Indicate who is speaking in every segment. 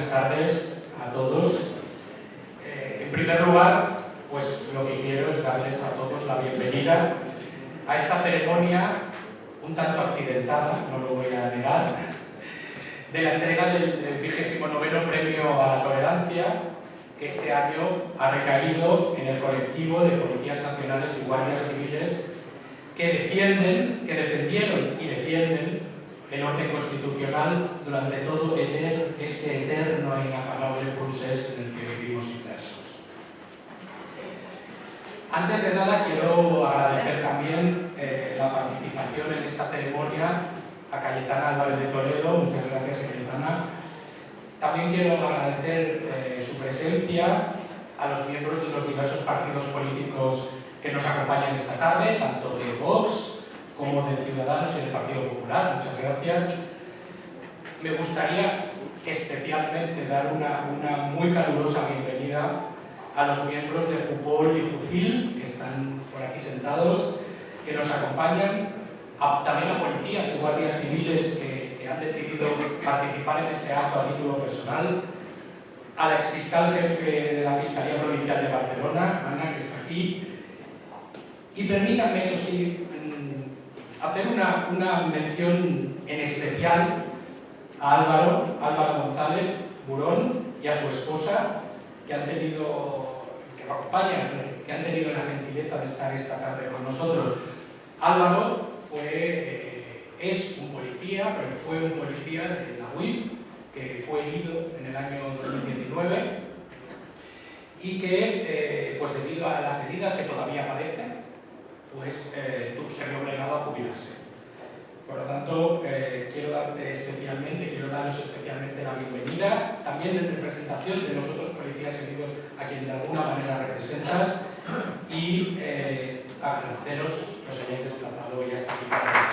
Speaker 1: buenas tardes a todos. En primer lugar, pues lo que quiero es darles a todos la bienvenida a esta ceremonia un tanto accidentada, no lo voy a negar, de la entrega del 29º Premio a la Tolerancia, que este año ha recaído en el colectivo de policías nacionales y guardias civiles que defendieron y defienden el orden constitucional durante todo este eterno e inacabable procés en el que vivimos inmersos. Antes de nada, quiero agradecer también la participación en esta ceremonia a Cayetana Álvarez de Toledo. Muchas gracias, Cayetana. También quiero agradecer su presencia a los miembros de los diversos partidos políticos que nos acompañan esta tarde, tanto de Vox como de Ciudadanos y del Partido Popular. Muchas gracias. Me gustaría especialmente dar una muy calurosa bienvenida a los miembros de Jupol y Jucil, que están por aquí sentados, que nos acompañan, también a policías y guardias civiles que han decidido participar en este acto a título personal, a la exfiscal jefe de la Fiscalía Provincial de Barcelona, Ana, que está aquí. Y permítanme, eso sí, hacer una mención en especial a Álvaro González Burón y a su esposa, que lo acompañan, que han tenido la gentileza de estar esta tarde con nosotros. Álvaro es un policía, pero fue un policía de la UIP, que fue herido en el año 2019 y que, pues debido a las heridas que todavía padece, pues se vio obligado a jubilarse. Por lo tanto, quiero daros especialmente la bienvenida, también en representación de los otros policías heridos a quien de alguna manera representas, y agradeceros que os hayáis desplazado hoy hasta aquí para nosotros.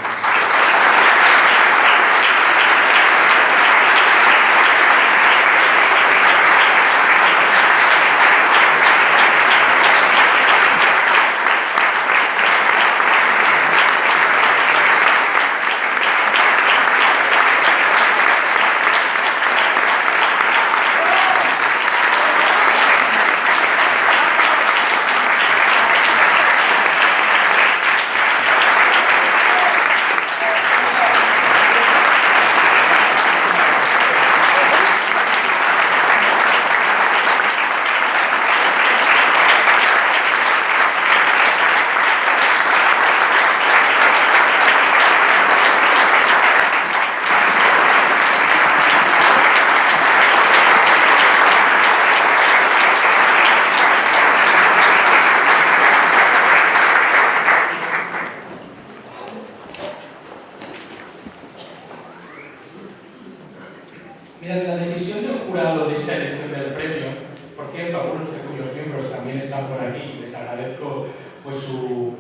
Speaker 1: Mirad, la decisión del jurado de esta elección del premio, por cierto, algunos de cuyos miembros también están por aquí, les agradezco pues su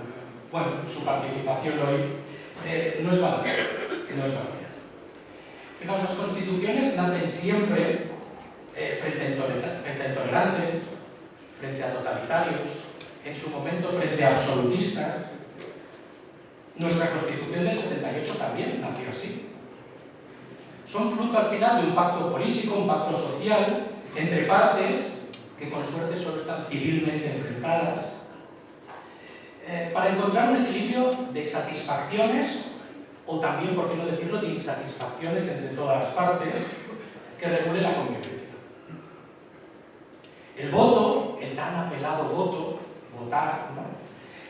Speaker 1: participación hoy, no es válida. Fijaos, las constituciones nacen siempre frente a intolerantes, frente a totalitarios, en su momento frente a absolutistas. Nuestra Constitución del 78 también nació así. Son fruto al final de un pacto político, un pacto social, entre partes que con suerte solo están civilmente enfrentadas, para encontrar un equilibrio de satisfacciones, o también, por qué no decirlo, de insatisfacciones entre todas las partes, que regule la convivencia. El voto, el tan apelado voto, votar, ¿no?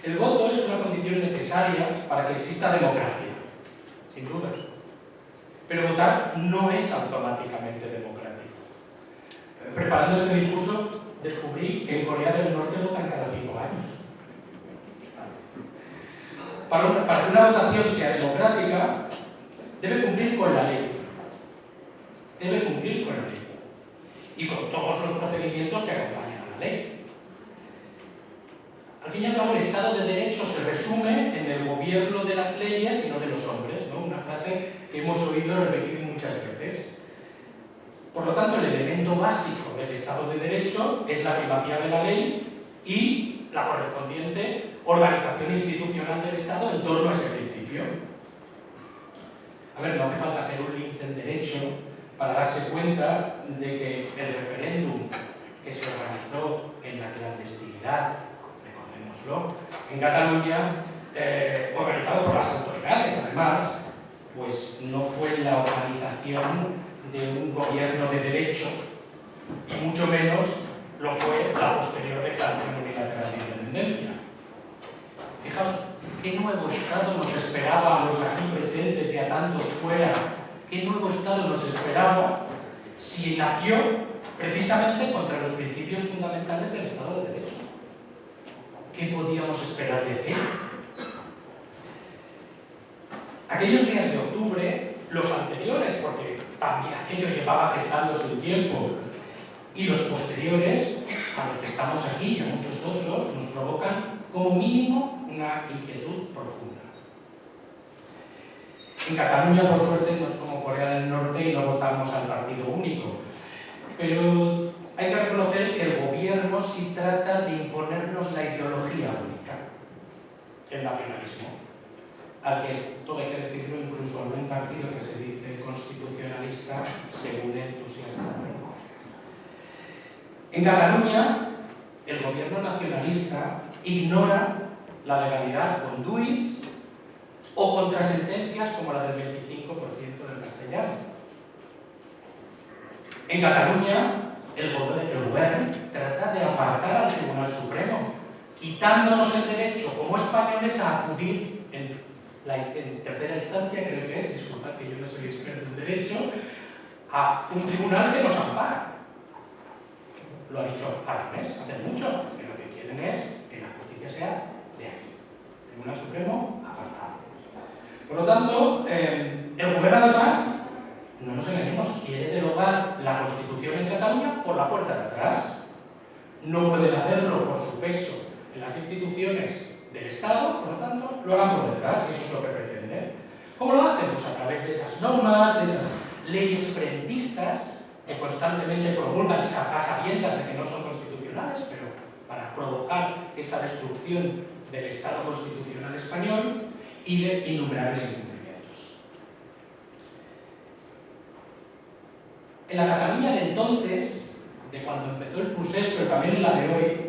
Speaker 1: El voto es una condición necesaria para que exista democracia, sin dudas. Pero votar no es automáticamente democrático. Preparando este discurso, descubrí que en Corea del Norte votan cada 5 años. Para que una votación sea democrática, debe cumplir con la ley. Y con todos los procedimientos que acompañan a la ley. Al fin y al cabo, el Estado de Derecho se resume en el gobierno de las leyes y no de los hombres, ¿no? Una frase que hemos oído repetir muchas veces. Por lo tanto, el elemento básico del Estado de Derecho es la primacía de la ley y la correspondiente organización institucional del Estado en torno a ese principio. A ver, no hace falta ser un lince en derecho para darse cuenta de que el referéndum que se organizó en la clandestinidad, recordémoslo, en Cataluña, organizado por las autoridades, además, pues no fue la organización de un gobierno de derecho, y mucho menos lo fue la posterior declaración unilateral de independencia. Fijaos, ¿qué nuevo Estado nos esperaba a los aquí presentes y a tantos fuera? ¿Qué nuevo Estado nos esperaba si nació precisamente contra los principios fundamentales del Estado de Derecho? ¿Qué podíamos esperar de él? Aquellos días de octubre, los anteriores, porque también aquello llevaba gestándose un tiempo, y los posteriores, a los que estamos aquí y a muchos otros, nos provocan como mínimo una inquietud profunda. En Cataluña, por suerte, no es como Corea del Norte y no votamos al partido único, pero hay que reconocer que el gobierno sí trata de imponernos la ideología única, el nacionalismo, al que, todo hay que decirlo, incluso algún partido que se dice constitucionalista se une entusiastamente. En Cataluña, el gobierno nacionalista ignora la legalidad con DUIs o contra sentencias como la del 25% del castellano. En Cataluña, el gobierno trata de apartar al Tribunal Supremo, quitándonos el derecho como españoles a acudir en tercera instancia, creo que es, disculpad que yo no soy experto en derecho, a un tribunal que nos ampara. Lo ha dicho Aragonés hace mucho, que lo que quieren es que la justicia sea de aquí. Tribunal Supremo apartado. Por lo tanto, el gobierno además, no nos engañemos, quiere derogar la Constitución en Cataluña por la puerta de atrás. No pueden hacerlo por su peso en las instituciones del Estado, por lo tanto, lo hagan por detrás, y eso es lo que pretenden. ¿Cómo lo hacen? Pues a través de esas normas, de esas leyes frentistas que constantemente promulgan a sabiendas de que no son constitucionales, pero para provocar esa destrucción del Estado constitucional español y de innumerables incumplimientos. En la Cataluña de entonces, de cuando empezó el procés, pero también en la de hoy,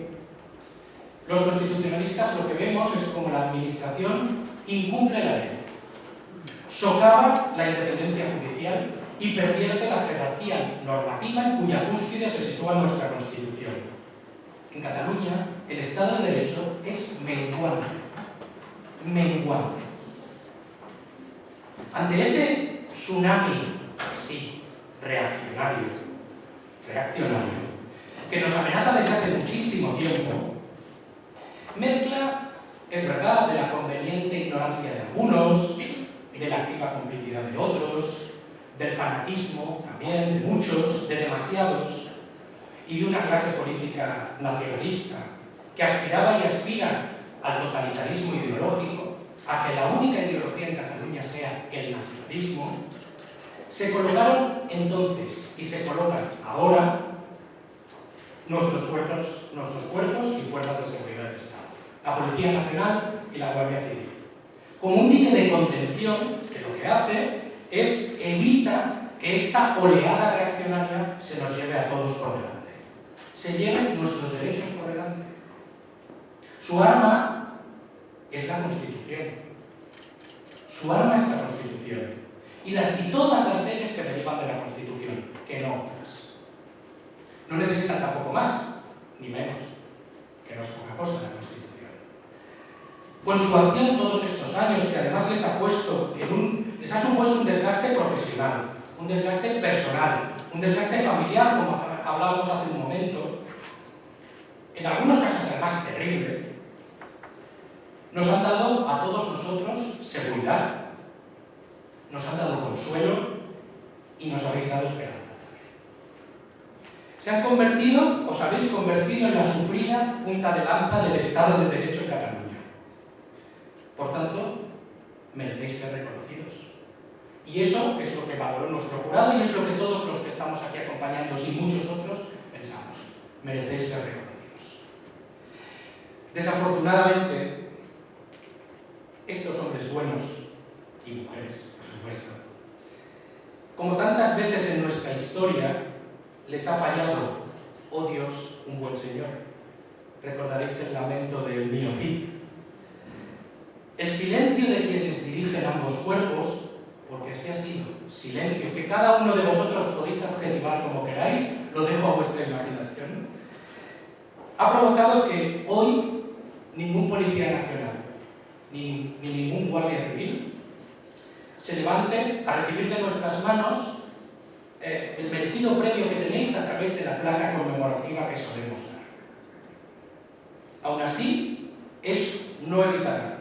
Speaker 1: los constitucionalistas lo que vemos es como la administración incumple la ley, socava la independencia judicial y pervierte la jerarquía normativa en cuya cúspide se sitúa nuestra Constitución. En Cataluña, el Estado de Derecho es menguante. Menguante. Ante ese tsunami, sí, reaccionario, que nos amenaza desde hace muchísimo tiempo, mezcla, es verdad, de la conveniente ignorancia de algunos, de la activa complicidad de otros, del fanatismo también, de muchos, de demasiados, y de una clase política nacionalista que aspiraba y aspira al totalitarismo ideológico, a que la única ideología en Cataluña sea el nacionalismo, se colocaron entonces y se colocan ahora nuestros cuerpos y fuerzas de seguridad del Estado, la Policía Nacional y la Guardia Civil, como un dique de contención que lo que hace es evitar que esta oleada reaccionaria se nos lleve a todos por delante, se lleven nuestros derechos por delante. Su arma es la Constitución. Su arma es la Constitución. Y todas las leyes que derivan de la Constitución, que no otras. No necesitan tampoco más, ni menos, que no es poca cosa la Constitución. Con su acción todos estos años, que además les ha supuesto un desgaste profesional, un desgaste personal, un desgaste familiar, como hablábamos hace un momento, en algunos casos además terrible, nos han dado a todos nosotros seguridad, nos han dado consuelo y nos habéis dado esperanza también. Os habéis convertido en la sufrida punta de lanza del Estado de Derecho en Cataluña. Por tanto, merecéis ser reconocidos. Y eso es lo que valoró nuestro jurado y es lo que todos los que estamos aquí acompañándoos y muchos otros pensamos. Merecéis ser reconocidos. Desafortunadamente, estos hombres buenos y mujeres, por supuesto, Como tantas veces en nuestra historia, les ha fallado, oh Dios, un buen Señor. Recordaréis el lamento del mío Cid. El silencio de quienes dirigen ambos cuerpos, porque así ha sido, silencio, que cada uno de vosotros podéis adjetivar como queráis, lo dejo a vuestra imaginación, ha provocado que hoy ningún policía nacional, ni ningún guardia civil, se levante a recibir de nuestras manos el merecido premio que tenéis a través de la placa conmemorativa que solemos dar. Aún así, eso no evitará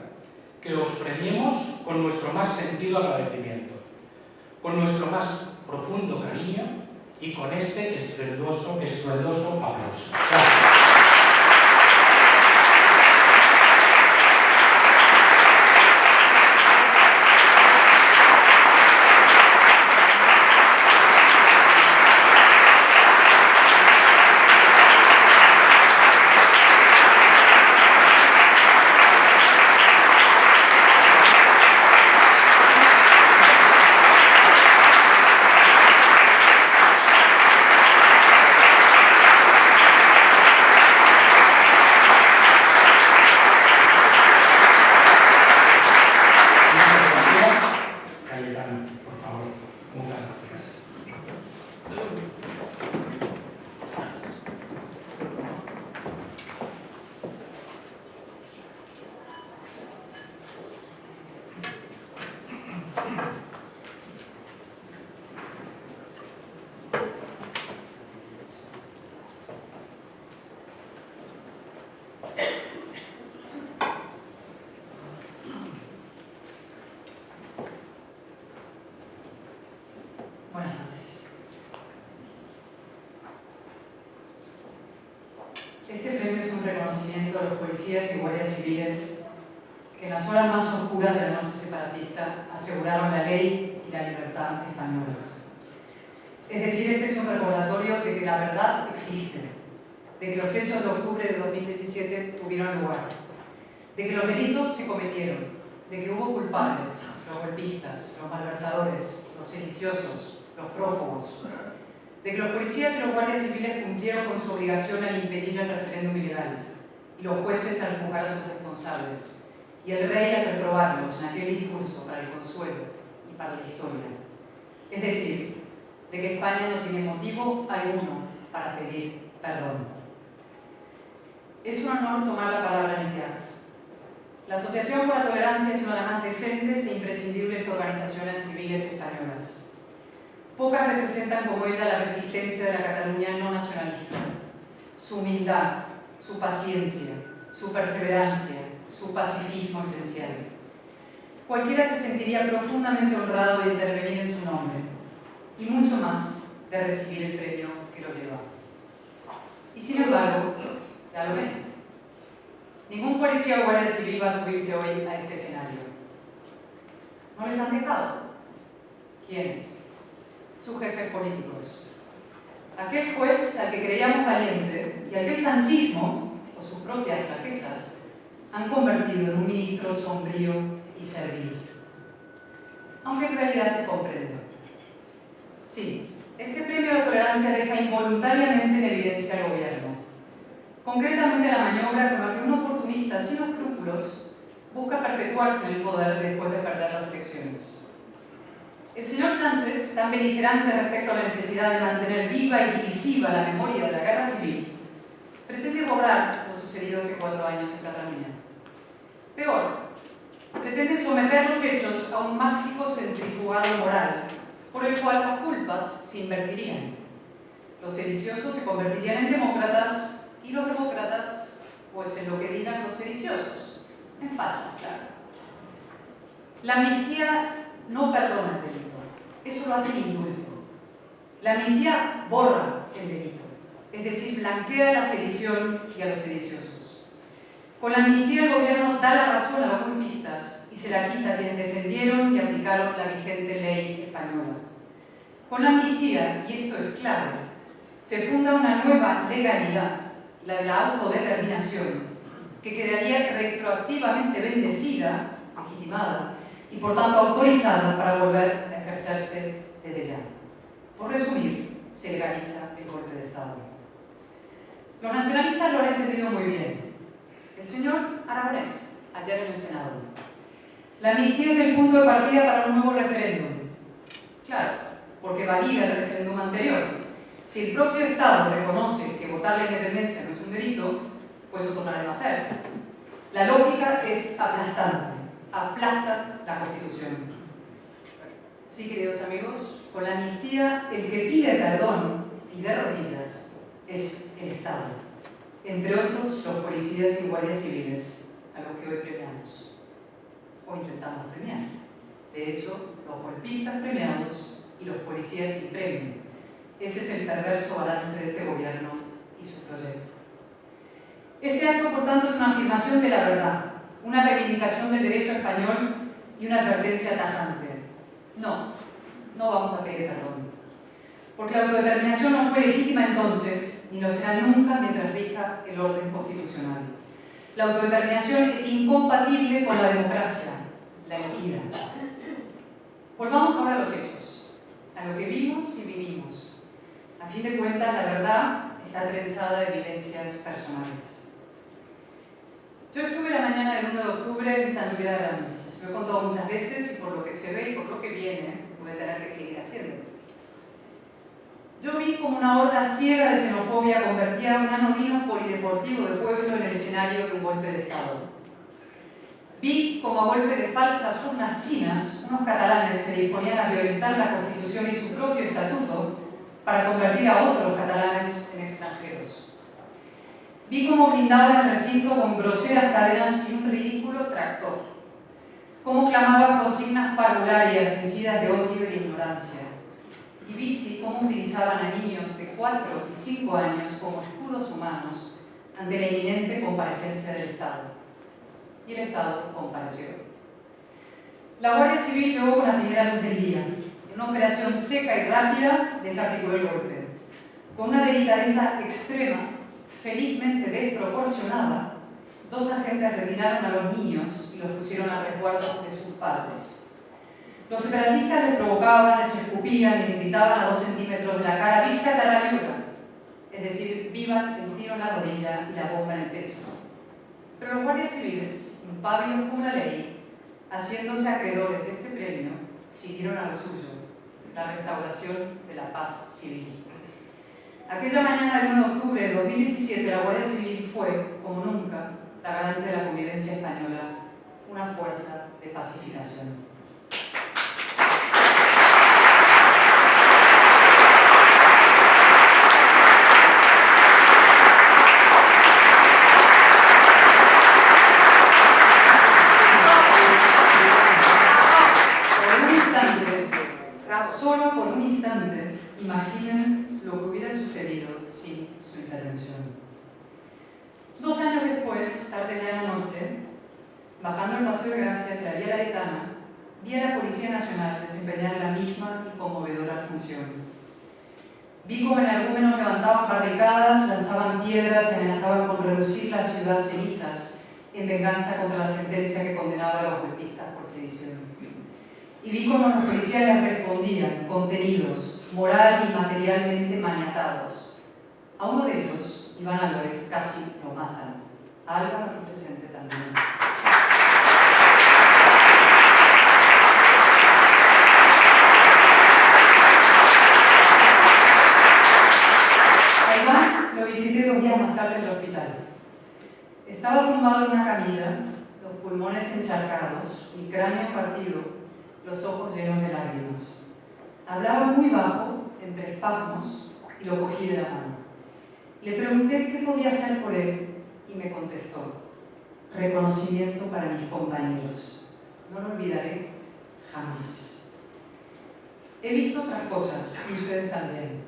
Speaker 1: que os premiemos con nuestro más sentido agradecimiento, con nuestro más profundo cariño y con este estruendoso aplauso. Gracias.
Speaker 2: Buenas noches. Este premio es un reconocimiento a los policías y guardias civiles que en las horas más oscuras de la noche separatista aseguraron la ley y la libertad españolas. Es decir, este es un recordatorio de que la verdad existe, de que los hechos de octubre de 2017 tuvieron lugar, de que los delitos se cometieron, de que hubo culpables, los golpistas, los malversadores, los sediciosos, los prófugos, de que los policías y los guardias civiles cumplieron con su obligación al impedir el referéndum ilegal, y los jueces al juzgar a sus responsables, y el rey al reprobarlos en aquel discurso para el consuelo y para la historia. Es decir, de que España no tiene motivo alguno para pedir perdón. Es un honor tomar la palabra en este acto. La Asociación por la Tolerancia es una de las más decentes e imprescindibles organizaciones civiles españolas. Pocas representan como ella la resistencia de la Cataluña no nacionalista, su humildad, su paciencia, su perseverancia, su pacifismo esencial. Cualquiera se sentiría profundamente honrado de intervenir en su nombre, y mucho más de recibir el premio que lo lleva. Y sin embargo, ya lo ven, ningún policía o guardia civil va a subirse hoy a este escenario. ¿No les han dejado? ¿Quiénes? Sus jefes políticos. Aquel juez al que creíamos valiente y aquel sanchismo, o sus propias flaquezas, han convertido en un ministro sombrío y servil. Aunque en realidad se comprende. Sí, este premio a la tolerancia deja involuntariamente en evidencia al gobierno. Concretamente la maniobra con la que un oportunista sin escrúpulos busca perpetuarse en el poder después de perder las elecciones. El señor Sánchez, tan beligerante respecto a la necesidad de mantener viva y divisiva la memoria de la guerra civil, pretende borrar lo sucedido hace 4 años en Cataluña. Peor, pretende someter los hechos a un mágico centrifugado moral, por el cual las culpas se invertirían. Los sediciosos se convertirían en demócratas y los demócratas, pues en lo que digan los sediciosos, en fachas, claro. La amnistía no perdona el delito, eso lo hace el indulto. La amnistía borra el delito, es decir, blanquea la sedición y a los sediciosos. Con la amnistía el gobierno da la razón a los golpistas y se la quita a quienes defendieron y aplicaron la vigente ley española. Con la amnistía, y esto es clave, se funda una nueva legalidad, la de la autodeterminación, que quedaría retroactivamente bendecida, legitimada, y por tanto autorizada para volver a ejercerse desde ya. Por resumir, se legaliza el golpe de Estado. Los nacionalistas lo han entendido muy bien. El señor Aragonés, ayer en el Senado. La amnistía es el punto de partida para un nuevo referéndum. Claro, porque valida el referéndum anterior. Si el propio Estado reconoce que votar la independencia no es un delito, pues otro no lo va a hacer. La lógica es aplastante, aplasta la Constitución. Sí, queridos amigos, con la amnistía el que pide perdón y de rodillas es el Estado, entre otros los policías y guardias civiles a los que hoy premiamos, o intentamos premiar. De hecho, los golpistas premiados y los policías sin premio. Ese es el perverso balance de este gobierno y su proyecto. Este acto, por tanto, es una afirmación de la verdad, una reivindicación del derecho español y una advertencia tajante. No vamos a pedir perdón, porque la autodeterminación no fue legítima entonces, ni lo será nunca mientras rija el orden constitucional. La autodeterminación es incompatible con la democracia, la elegida. Volvamos ahora a los hechos, a lo que vimos y vivimos. A fin de cuentas, la verdad está trenzada de vivencias personales. Yo estuve la mañana del 1 de octubre en Sant Julià de Ramis. Lo he contado muchas veces y por lo que se ve y por lo que viene, voy a tener que seguir haciendo. Yo vi como una horda ciega de xenofobia convertía un anodino polideportivo de pueblo en el escenario de un golpe de Estado. Vi como a golpe de falsas urnas chinas, unos catalanes se disponían a violentar la Constitución y su propio estatuto para convertir a otros catalanes en extranjeros. Vi cómo blindaban el recinto con groseras cadenas y un ridículo tractor. Cómo clamaban consignas parvularias henchidas de odio y de ignorancia. Y vi cómo utilizaban a niños de 4 y 5 años como escudos humanos ante la inminente comparecencia del Estado. Y el Estado compareció. La Guardia Civil llegó con la primera luz del día. En una operación seca y rápida desarticuló el golpe. Con una delicadeza extrema, felizmente desproporcionada, 2 agentes retiraron a los niños y los pusieron al resguardo de sus padres. Los separatistas les provocaban, les escupían y les gritaban a 2 centímetros de la cara: "Víscate a la viuda", es decir, vivan el tiro en la rodilla y la bomba en el pecho. Pero los guardias civiles, impávidos como la ley, haciéndose acreedores de este premio, siguieron a lo suyo, la restauración de la paz civil. Aquella mañana del 1 de octubre de 2017, la Guardia Civil fue, como nunca, la garante de la convivencia española, una fuerza de pacificación. Solo por un instante, imaginen lo que hubiera sucedido sin su intervención. 2 años después, tarde ya en la noche, bajando el Paseo de Gracia hacia la Vía Laetana, vi a la Policía Nacional desempeñar la misma y conmovedora función. Vi cómo energúmenos levantaban barricadas, lanzaban piedras y amenazaban con reducir la ciudad cenizas en venganza contra la sentencia que condenaba a los golpistas por sedición. Y vi cómo los policías les respondían, contenidos, moral y materialmente maniatados. A uno de ellos, Iván Álvarez, casi lo matan. A Álvaro aquí presente también. A Iván lo visité 2 días más tarde en el hospital. Estaba tumbado en una camilla, los pulmones encharcados, el cráneo partido, los ojos llenos de lágrimas. Hablaba muy bajo, entre espasmos, y lo cogí de la mano. Le pregunté qué podía hacer por él y me contestó: reconocimiento para mis compañeros. No lo olvidaré jamás. He visto otras cosas, y ustedes también.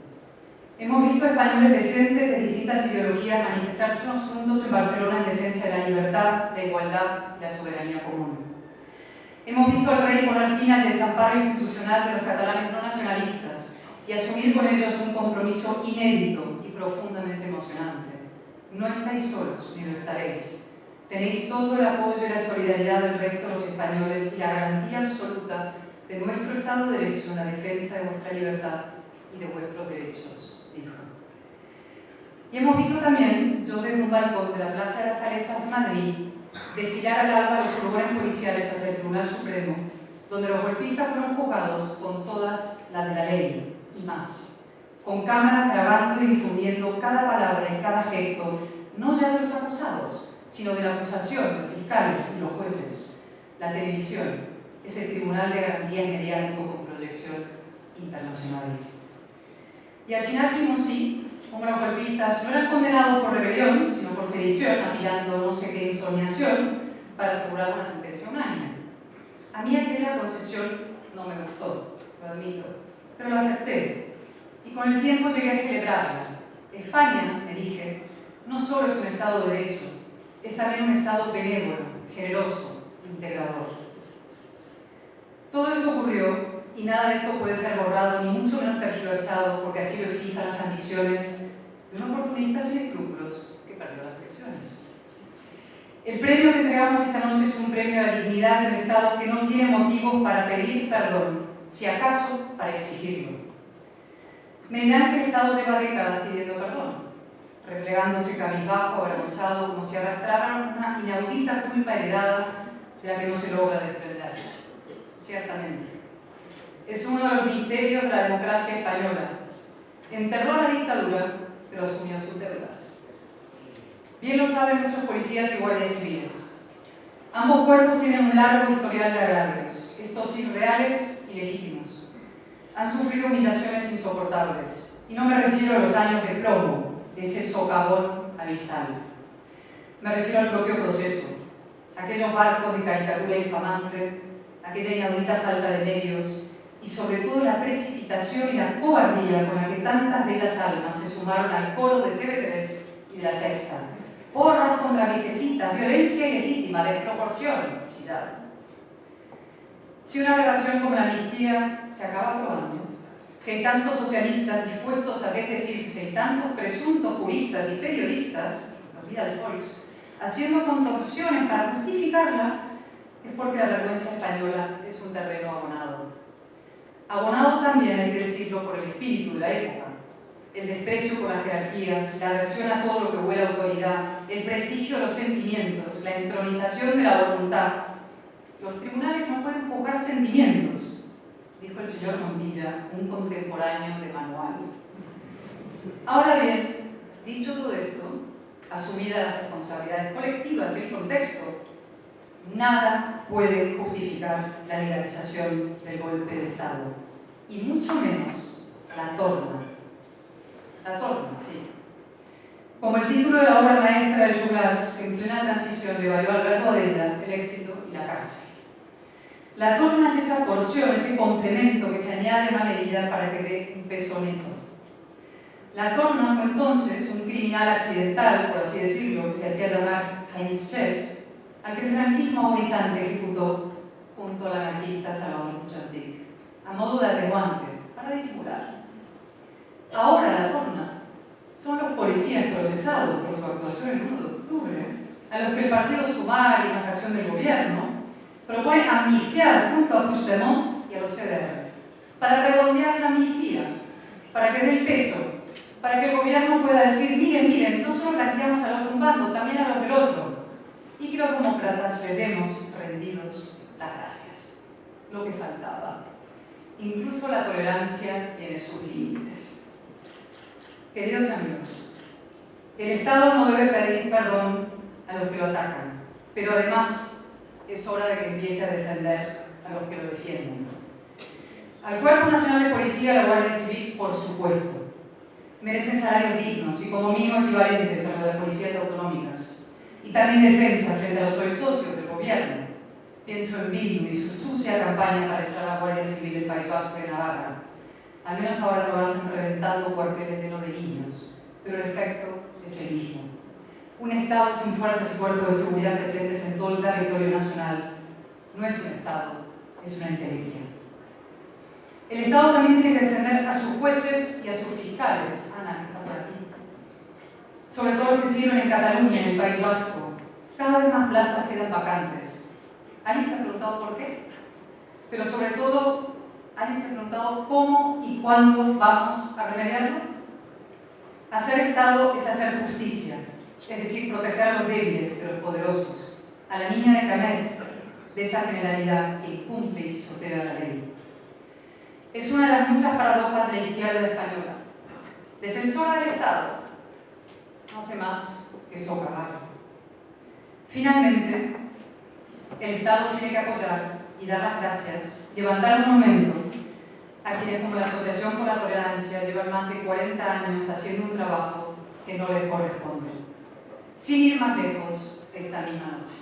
Speaker 2: Hemos visto españoles decentes de distintas ideologías manifestarse unos juntos en Barcelona en defensa de la libertad, la igualdad y la soberanía común. Hemos visto al rey poner fin al desamparo institucional de los catalanes no nacionalistas y asumir con ellos un compromiso inédito y profundamente emocionante. No estáis solos, ni lo estaréis. Tenéis todo el apoyo y la solidaridad del resto de los españoles y la garantía absoluta de nuestro Estado de Derecho en la defensa de vuestra libertad y de vuestros derechos, dijo. Y hemos visto también, yo desde un balcón de la Plaza de las Salesas de Madrid, desfilar al alba los furgones policiales hacia el Tribunal Supremo, donde los golpistas fueron juzgados con todas las de la ley y más, con cámaras grabando y difundiendo cada palabra y cada gesto, no ya de los acusados, sino de la acusación, los fiscales y los jueces. La televisión es el tribunal de garantía mediático con proyección internacional. Y al final vimos, sí, como los golpistas no eran condenados por rebelión, sino por sedición, apilando no sé qué ensoñación para asegurar una sentencia unánime. A mí aquella concesión no me gustó, lo admito, pero la acepté. Y con el tiempo llegué a celebrarla. España, me dije, no solo es un Estado de Derecho, es también un Estado benévolo, generoso, integrador. Todo esto ocurrió y nada de esto puede ser borrado, ni mucho menos tergiversado, porque así lo exijan las ambiciones de un oportunista sin escrúpulos que perdió las elecciones. El premio que entregamos esta noche es un premio a la dignidad de un Estado que no tiene motivos para pedir perdón, si acaso para exigirlo. Me dirán que el Estado lleva décadas pidiendo perdón, replegándose cabizbajo, avergonzado, como si arrastrara una inaudita culpa heredada de la que no se logra desprender. Ciertamente. Es uno de los misterios de la democracia española. Enterró la dictadura, pero asumió sus deudas. Bien lo saben muchos policías y guardias civiles. Ambos cuerpos tienen un largo historial de agravios, estos irreales y legítimos. Han sufrido humillaciones insoportables, y no me refiero a los años de plomo, ese socavón abisal. Me refiero al propio proceso, aquellos barcos de caricatura infamante, aquella inaudita falta de medios, y sobre todo la precipitación y la cobardía con la que tantas bellas almas se sumaron al coro de TV3 y de La Sexta. Porras contra viejecitas, violencia ilegítima, desproporción, chillado. Si una aberración como la amnistía se acaba aprobando, si hay tantos socialistas dispuestos a desdecirse y tantos presuntos juristas y periodistas, olvida el Foix, haciendo contorsiones para justificarla, es porque la vergüenza española es un terreno abonado. Abonado también, hay que decirlo, por el espíritu de la época, el desprecio por las jerarquías, la aversión a todo lo que huele a autoridad, el prestigio de los sentimientos, la entronización de la voluntad. Los tribunales no pueden juzgar sentimientos, dijo el señor Montilla, un contemporáneo de Manual. Ahora bien, dicho todo esto, asumidas las responsabilidades colectivas y el contexto, nada puede justificar la legalización del golpe de Estado, y mucho menos la torna. La torna, sí. Como el título de la obra maestra del Joglars, que en plena transición le valió a Alberto Adella el éxito y la cárcel. La torna es esa porción, ese complemento que se añade a una medida para que dé un peso neto. La torna fue entonces un criminal accidental, por así decirlo, que se hacía llamar Heinz Chess, al que el franquismo agonizante ejecutó junto al anarquista Salvador Puigdemont, a modo de atenuante, para disimular. Ahora la torna son los policías procesados por su actuación el 1 de octubre, a los que el partido Sumar y la fracción del gobierno propone amnistiar junto a Puigdemont y a los CDR, para redondear la amnistía, para que dé el peso, para que el gobierno pueda decir, miren, miren, no solo blanqueamos a los de un bando, también a los del otro, y que los demócratas le demos rendidos las gracias. Lo que faltaba. Incluso la tolerancia tiene sus límites. Queridos amigos, el Estado no debe pedir perdón a los que lo atacan, pero además es hora de que empiece a defender a los que lo defienden. Al Cuerpo Nacional de Policía y a la Guardia Civil, por supuesto, merecen salarios dignos y como mínimo equivalentes a los de las policías autonómicas, y también defensa frente a los hoy socios del gobierno. Pienso en Bildu y su sucia campaña para echar a la Guardia Civil del País Vasco y de Navarra. Al menos ahora lo hacen reventando cuarteles llenos de niños, pero el efecto es el mismo. Un Estado sin fuerzas y cuerpos de seguridad presentes en todo el territorio nacional no es un Estado, es una entelequia. El Estado también tiene que defender a sus jueces y a sus fiscales, Ana, que está por aquí, sobre todo los que sirven en Cataluña y en el País Vasco. Cada vez más plazas quedan vacantes. ¿Alguien se ha preguntado por qué? pero sobre todo, ¿alguien se ha preguntado cómo y cuándo vamos a remediarlo? Hacer Estado es hacer justicia, es decir, proteger a los débiles de los poderosos, a la niña de Canet, de esa generalidad que incumple y pisotea la ley. Es una de las muchas paradojas de la izquierda española. Defensora del Estado, no hace más que socavarlo. Finalmente, el Estado tiene que apoyar y dar las gracias, levantar un monumento a quienes, como la Asociación por la Tolerancia, llevan más de 40 años haciendo un trabajo que no les corresponde. Sin ir más lejos, esta misma noche.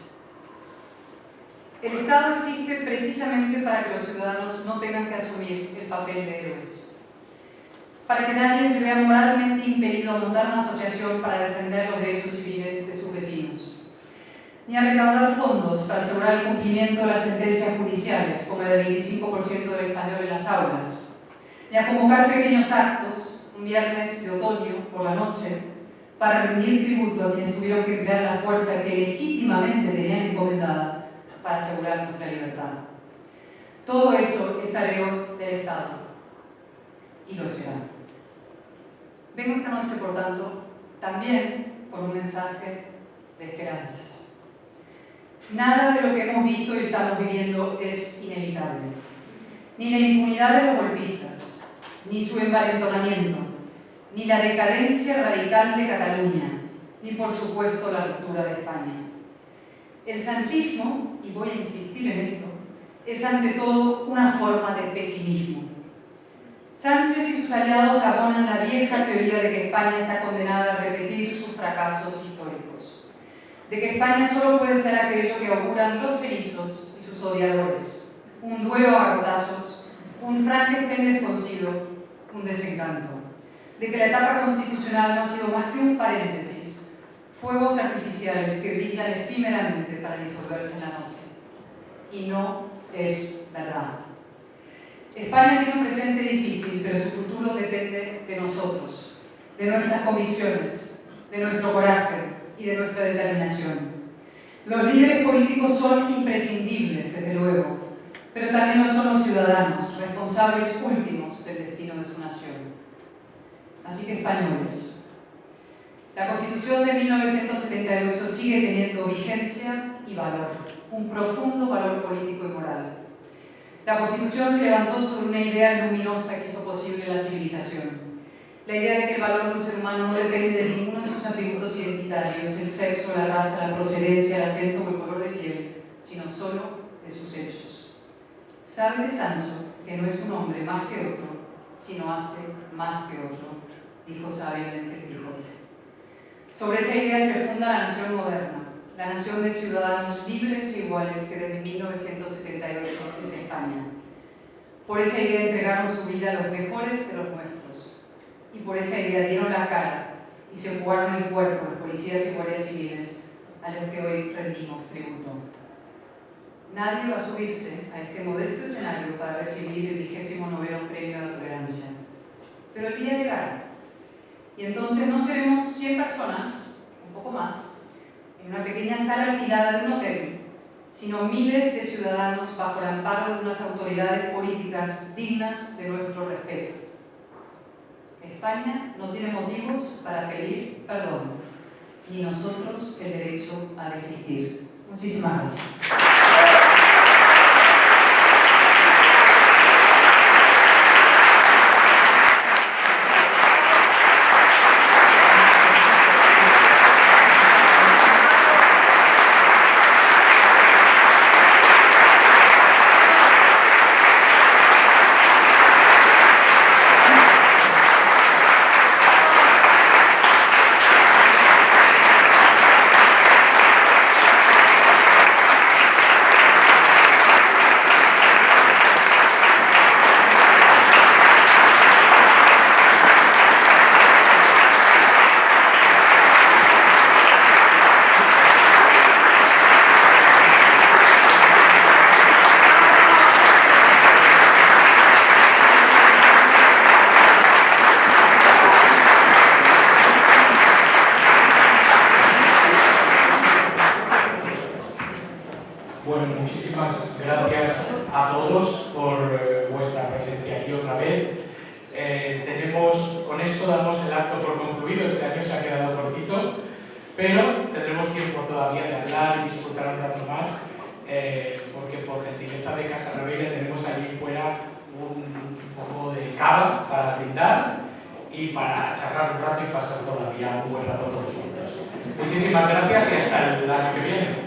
Speaker 2: El Estado existe precisamente para que los ciudadanos no tengan que asumir el papel de héroes. Para que nadie se vea moralmente impelido a montar una asociación para defender los derechos civiles de sus vecinos. Ni a recaudar fondos para asegurar el cumplimiento de las sentencias judiciales, como el del 25% del español en las aulas. Ni a convocar pequeños actos, un viernes de otoño por la noche, para rendir tributo a quienes tuvieron que emplear la fuerza que legítimamente tenían encomendada para asegurar nuestra libertad. Todo eso es tarea del Estado, y lo será. Vengo esta noche, por tanto, también con un mensaje de esperanzas. Nada de lo que hemos visto y estamos viviendo es inevitable. Ni la impunidad de los golpistas, ni su envalentonamiento, ni la decadencia radical de Cataluña, ni por supuesto la ruptura de España. El sanchismo, y voy a insistir en esto, es ante todo una forma de pesimismo. Sánchez y sus aliados abonan la vieja teoría de que España está condenada a repetir sus fracasos históricos, de que España solo puede ser aquello que auguran los erizos y sus odiadores, un duelo a garrotazos, un Frankenstein descosido, un desencanto, de que la etapa constitucional no ha sido más que un paréntesis, fuegos artificiales que brillan efímeramente para disolverse en la noche. Y no es verdad. España tiene un presente difícil, pero su futuro depende de nosotros, de nuestras convicciones, de nuestro coraje y de nuestra determinación. Los líderes políticos son imprescindibles, desde luego, pero también lo son los ciudadanos, responsables últimos del destino de su nación. Así que, españoles, la Constitución de 1978 sigue teniendo vigencia y valor, un profundo valor político y moral. La Constitución se levantó sobre una idea luminosa que hizo posible la civilización. La idea de que el valor de un ser humano no depende de ninguno de sus atributos identitarios, el sexo, la raza, la procedencia, el acento o el color de piel, sino solo de sus hechos. Sabe de Sancho que no es un hombre más que otro, sino hace más que otro, dijo sabiamente el Quijote. Sobre esa idea se funda la nación moderna, la nación de ciudadanos libres e iguales que desde 1978 es España. Por esa idea entregaron su vida a los mejores de los nuestros, y por esa idea dieron la cara y se jugaron el cuerpo los policías y guardias civiles a los que hoy rendimos tributo. Nadie va a subirse a este modesto escenario para recibir el 29º Premio de la Tolerancia, pero el día llegará, y entonces no seremos 100 personas, un poco más, en una pequeña sala alquilada de un hotel, sino miles de ciudadanos bajo el amparo de unas autoridades políticas dignas de nuestro respeto. España no tiene motivos para pedir perdón, ni nosotros el derecho a desistir. Muchísimas gracias.
Speaker 1: concluido, este año se ha quedado cortito, pero tendremos tiempo todavía de hablar y disfrutar un rato más, porque por gentileza de Casa Rebella tenemos allí fuera un poco de cava para brindar y para charlar un rato y pasar todavía un buen rato todos juntos. Muchísimas gracias y hasta el año que viene.